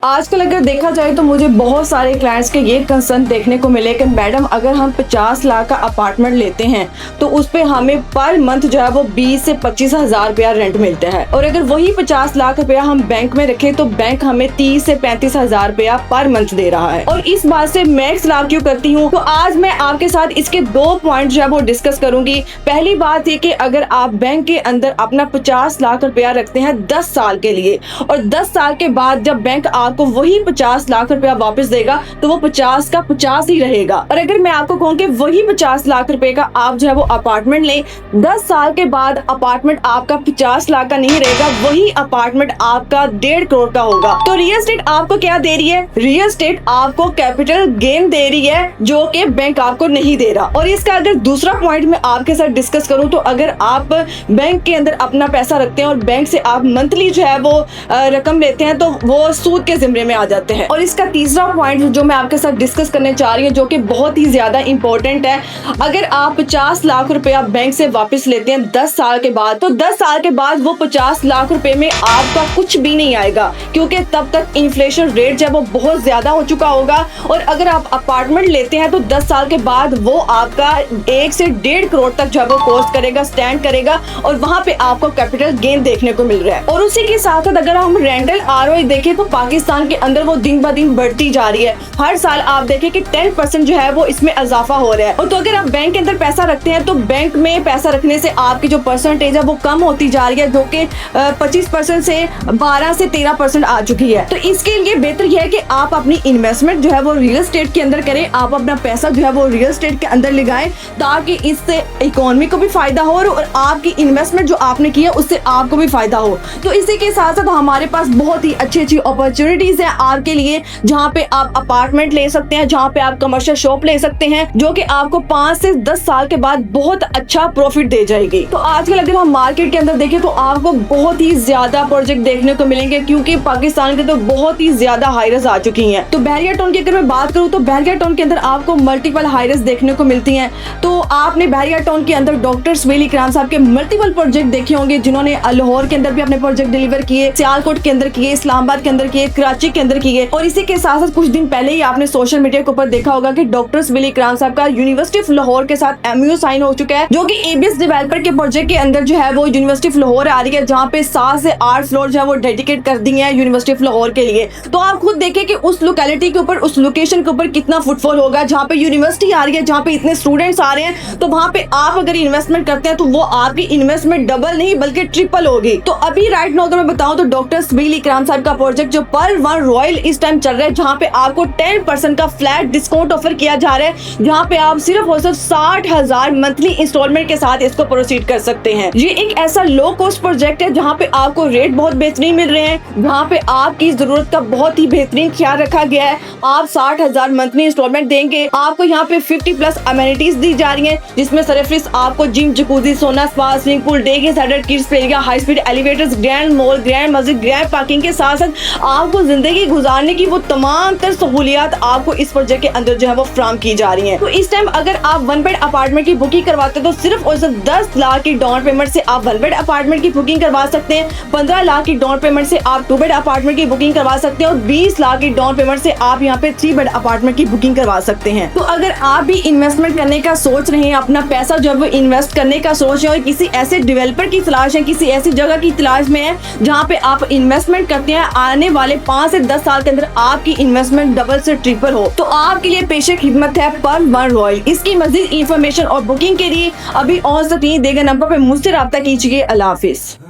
आजकल अगर देखा जाए तो मुझे बहुत सारे क्लाइंट्स के ये कंसर्न देखने को मिले कि मैडम अगर हम 50 लाख का अपार्टमेंट लेते हैं तो उस पे हमें पर मंथ जो है वो 20 से 25 हजार रुपया रेंट मिलता है, और अगर वही 50 लाख रुपया हम बैंक में रखें तो बैंक हमें 30 से 35 हजार रुपया पर मंथ दे रहा है। और इस बात से मैं इख्तिलाफ क्यों करती हूँ, तो आज मैं आपके साथ इसके 2 पॉइंट जो है वो डिस्कस करूंगी। पहली बात ये कि अगर आप बैंक के अंदर अपना 50 लाख रुपया रखते हैं 10 साल के लिए, और 10 साल के बाद जब बैंक आपको वही 50 लाख रुपया वापस देगा तो वो 50 का 50 ही रहेगा। और अगर मैं आपको कहूँ कि वही 50 लाख रुपए का आप जो है वो अपार्टमेंट लें, 10 साल के बाद अपार्टमेंट आपका 50 लाख का नहीं रहेगा, वही अपार्टमेंट आपका 1.5 करोड़ का होगा। तो रियल एस्टेट आपको क्या दे रही है? रियल एस्टेट आपको कैपिटल गेन दे रही है जो कि बैंक आपको नहीं दे रहा। और इसका अगर दूसरा पॉइंट मैं आपके साथ डिस्कस करूँ तो अगर आप बैंक के अंदर अपना पैसा रखते हैं और बैंक से आप मंथली जो है वो रकम लेते हैं तो वो सूद के जिम्मे में आ जाते हैं। और इसका तीसरा पॉइंट जो मैं आपके साथ डिस्कस करने चाह रही हूँ जो कि बहुत ही ज्यादा इंपॉर्टेंट है, अगर आप 50 लाख रुपया बैंक से वापस लेते हैं 10 साल के बाद, तो 10 साल के बाद वो 50 लाख रुपए में आपका कुछ भी नहीं आएगा, क्योंकि तब तक इन्फ्लेशन रेट जो है वो बहुत ज्यादा हो चुका होगा। और अगर आप अपार्टमेंट लेते हैं तो 10 साल के बाद वो आपका 1 से 1.5 करोड़ तक जो है वो कॉस्ट करेगा, स्टैंड करेगा, और वहां पे आपको कैपिटल गेन देखने को मिल रहा है। और उसी के साथ साथ अगर हम रेंटल आरओआई देखें तो पाकिस्तान के अंदर वो दिन ब दिन बढ़ती जा रही है। हर साल आप देखें कि 10% जो है वो इसमें इजाफा हो रहा है। और तो अगर आप बैंक के अंदर पैसा रखते हैं तो बैंक में पैसा रखने से आपकी जो परसेंटेज है वो कम होती जा रही है, जो कि 25% से 12 से 13% आ चुकी है। तो इसके लिए बेहतर यह है कि आप अपनी इन्वेस्टमेंट जो है वो रियल एस्टेट के अंदर करें, आप अपना पैसा जो है वो रियल एस्टेट के अंदर लगाएं, ताकि इससे इकोनॉमी को भी फायदा हो और आपकी इन्वेस्टमेंट जो आपने की है उससे आपको भी फायदा हो। तो इसी के साथ साथ हमारे पास बहुत ही अच्छी अच्छी अपॉर्चुनिटीज है आपके लिए, जहाँ पे आप अपार्टमेंट ले सकते हैं, जहाँ पे आप कमर्शियल शॉप ले सकते हैं, जो कि आपको 5 से 10 साल के बाद बहुत अच्छा प्रॉफिट दे जाएगी। तो आजकल अगर हम मार्केट के अंदर देखें तो आपको बहुत ही ज्यादा प्रोजेक्ट देखने को मिलेंगे, क्योंकि पाकिस्तान के तो बहुत ही ज्यादा हाईरस आ चुकी हैं। तो बहरिया टाउन की अगर मैं बात करूँ तो बहरिया टाउन के अंदर आपको मल्टीपल हाईरस देखने को मिलती हैं। तो आपने बहरिया टाउन के अंदर डॉक्टर सुहेल इकराम साहब के मल्टीपल प्रोजेक्ट देखे होंगे, जिन्होंने लाहौर के अंदर भी अपने प्रोजेक्ट डिलीवर किए, सियालकोट के अंदर किए, इस्लामाबाद के अंदर किए, कराची के अंदर किए। और इसी के साथ साथ कुछ दिन पहले ही आपने सोशल मीडिया के ऊपर देखा होगा कि डॉक्टर सुहेल इकराम साहब का यूनिवर्सिटी ऑफ लाहौर के साथ MOU साइन हो चुका है, जो कि ABS डेवलपर के प्रोजेक्ट के अंदर जो है वो यूनिवर्सिटी ऑफ लाहौर आ रही है, जहाँ पे 7 से 8 फ्लोर जो है वो डेडिकेट कर दी है यूनिवर्सिटी ऑफ लाहौर के लिए। तो आप खुद देखें कि उस लोकेलिटी के ऊपर, उस लोकेशन के ऊपर कितना फुटफॉल होगा, जहाँ पे यूनिवर्सिटी आ रही है, जहाँ पे इतने स्टूडेंट्स आ रहे हैं। तो वहाँ पे आप अगर इन्वेस्टमेंट करते हैं तो वो आपकी इन्वेस्टमेंट डबल नहीं बल्कि ट्रिपल होगी। तो अभी राइट नाउ अगर मैं बताऊं तो डॉक्टर सुहेल इकराम साहब का प्रोजेक्ट जो पर वन रॉयल इस टाइम चल रहा है, जहाँ पे आपको 10% का फ्लैट डिस्काउंट ऑफर किया जा रहा है, जहाँ पे आप सिर्फ और सिर्फ 60,000 मंथली इंस्टॉलमेंट के साथ इसको प्रोसीड कर सकते हैं। ये एक ऐसा लो कॉस्ट प्रोजेक्ट है जहाँ पे आपको रेट बहुत बेहतरीन मिल रहे हैं, जहाँ पे आपकी जरूरत का बहुत ही बेहतरीन ख्याल रखा गया है। आप 60,000 मंथली इंस्टॉलमेंट देंगे, आपको यहाँ पे 50+ अमेनिटीज दी जा रही है, जिसमें सरफिस आपको जिम, जकूजी, सोना स्पा, स्विमिंग पूल, डे के settle, kids area, high speed elevators, grand mall, grand मस्जिद, ग्रैंड पार्किंग के साथ साथ आपको जिंदगी गुजारने की वो तमाम तर सहूलियात आपको इस प्रोजेक्ट के अंदर जो है वो फ्राहम की जा रही हैं। तो इस टाइम अगर आप 1 बेड अपार्टमेंट की बुकिंग करवाते तो सिर्फ और सिर्फ 10 लाख की डाउन पेमेंट से आप 1 बेड अपार्टमेंट की बुकिंग करवा सकते हैं, 15 लाख की डाउन पेमेंट से आप 2 बेड अपार्टमेंट की बुकिंग करवा सकते हैं, और 20 लाख की डाउन पेमेंट से आप यहाँ पे 3 बेड अपार्टमेंट की बुकिंग करवा सकते हैं। तो अगर आप भी इन्वेस्टमेंट करने का सोच रहे हैं, अपना पैसा जो है वो इन्वेस्ट करने का सोच रहे हैं और किसी ऐसे डेवलपर की तलाश है, किसी ऐसी जगह की तलाश में है जहाँ पे आप इन्वेस्टमेंट करते हैं, आने वाले 5 से 10 साल के अंदर आपकी इन्वेस्टमेंट डबल से ट्रिपल हो, तो आपके लिए पेश खिदमत है पर वन रॉयल। इसकी मजीद इंफॉर्मेशन और बुकिंग के लिए अभी ऑन स्क्रीन दिए गए नंबर पर मुझसे राब्ता कीजिए। अल्लाह हाफिज।